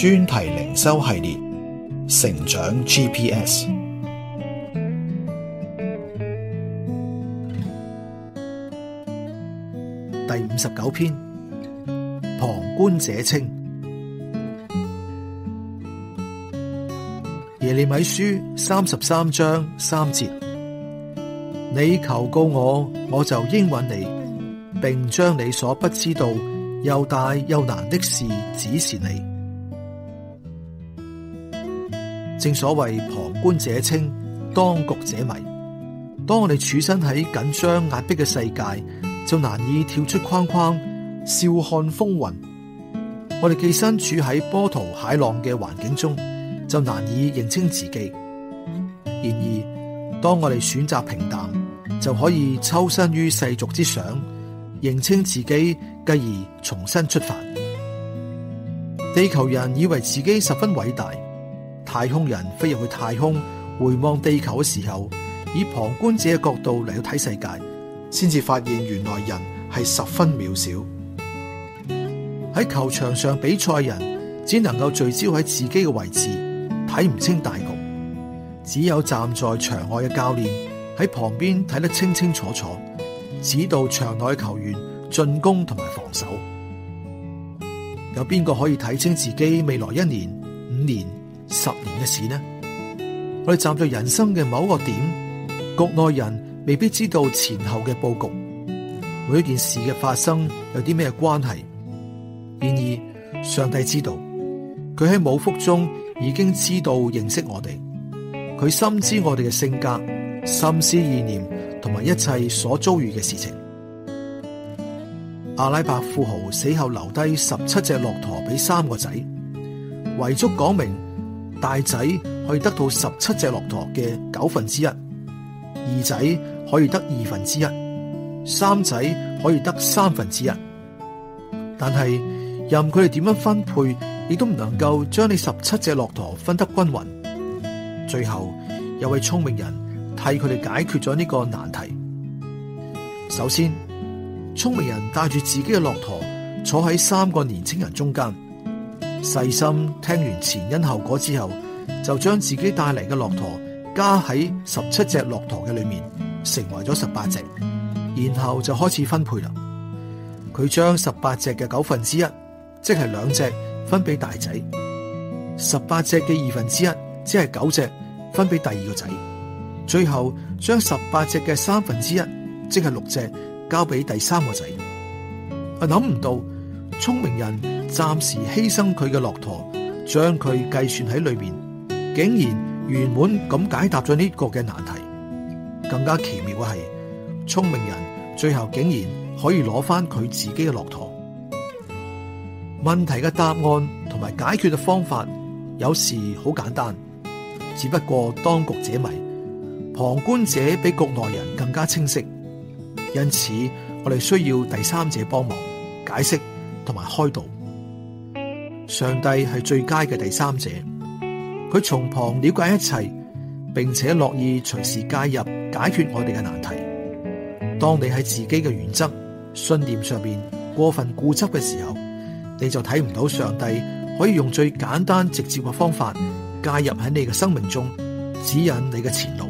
專題靈修系列成長 GPS 第59篇，旁觀者清。耶利米書33章3節：你求告我，我就應允你，並將你所不知道又大又難的事指示你。正所謂旁觀者清，當局者迷。當我哋處身喺緊張壓迫嘅世界，就難以跳出框框，笑看風雲。我哋寄身處喺波濤駭浪嘅環境中，就難以認清自己。然而，當我哋選擇平淡，就可以抽身於世俗之想，認清自己，繼而重新出發。地球人以為自己十分偉大，太空人飛入去太空，回望地球嘅時候，以旁觀者嘅角度嚟到睇世界，先至發現原來人係十分渺小。喺球場上比賽人只能夠聚焦喺自己嘅位置，睇唔清大局。只有站在場外嘅教練喺旁邊睇得清清楚楚，指導場內嘅球員進攻同埋防守。有邊個可以睇清自己未來1年、5年、10年嘅事呢？我哋站在人生嘅某一個點，局內人未必知道前後嘅佈局，每一件事嘅發生有啲咩關係。然而上帝知道，佢喺母腹中已經知道認識我哋，佢深知我哋嘅性格、心思意念同埋一切所遭遇嘅事情。阿拉伯富豪死後留低17隻駱駝俾3個仔，遺囑講明大仔可以得到17隻駱駝嘅1/9，二仔可以得1/2，三仔可以得1/3。但係任佢哋點樣分配，亦都唔能夠將呢17隻駱駝分得均匀。最後有位聰明人替佢哋解決咗呢個難題。首先，聰明人帶住自己嘅駱駝坐喺3個年青人中間，細心聽完前因後果之後，就將自己帶嚟嘅駱駝加喺17隻駱駝嘅裏面，成為咗18隻，然後就開始分配啦。佢將18隻嘅1/9，即係2隻分俾大仔；18隻嘅1/2，即係9隻分俾第二個仔。最後將18隻嘅1/3，即係6隻交俾第3個仔。諗唔到聰明人暫時犧牲佢嘅駱駝，將佢計算喺裏面，竟然圓滿咁解答咗呢個嘅難題。更加奇妙嘅係，聰明人最後竟然可以攞翻佢自己嘅駱駝。問題嘅答案同埋解決嘅方法有時好簡單，只不過當局者迷，旁觀者比局內人更加清晰。因此我哋需要第三者幫忙解釋同埋開導。上帝係最佳嘅第三者，佢從旁了解一切，並且樂意隨時介入解決我哋嘅難題。當你喺自己嘅原則、信念上面過分固執嘅時候，你就睇唔到上帝可以用最簡單直接嘅方法介入喺你嘅生命中，指引你嘅前路。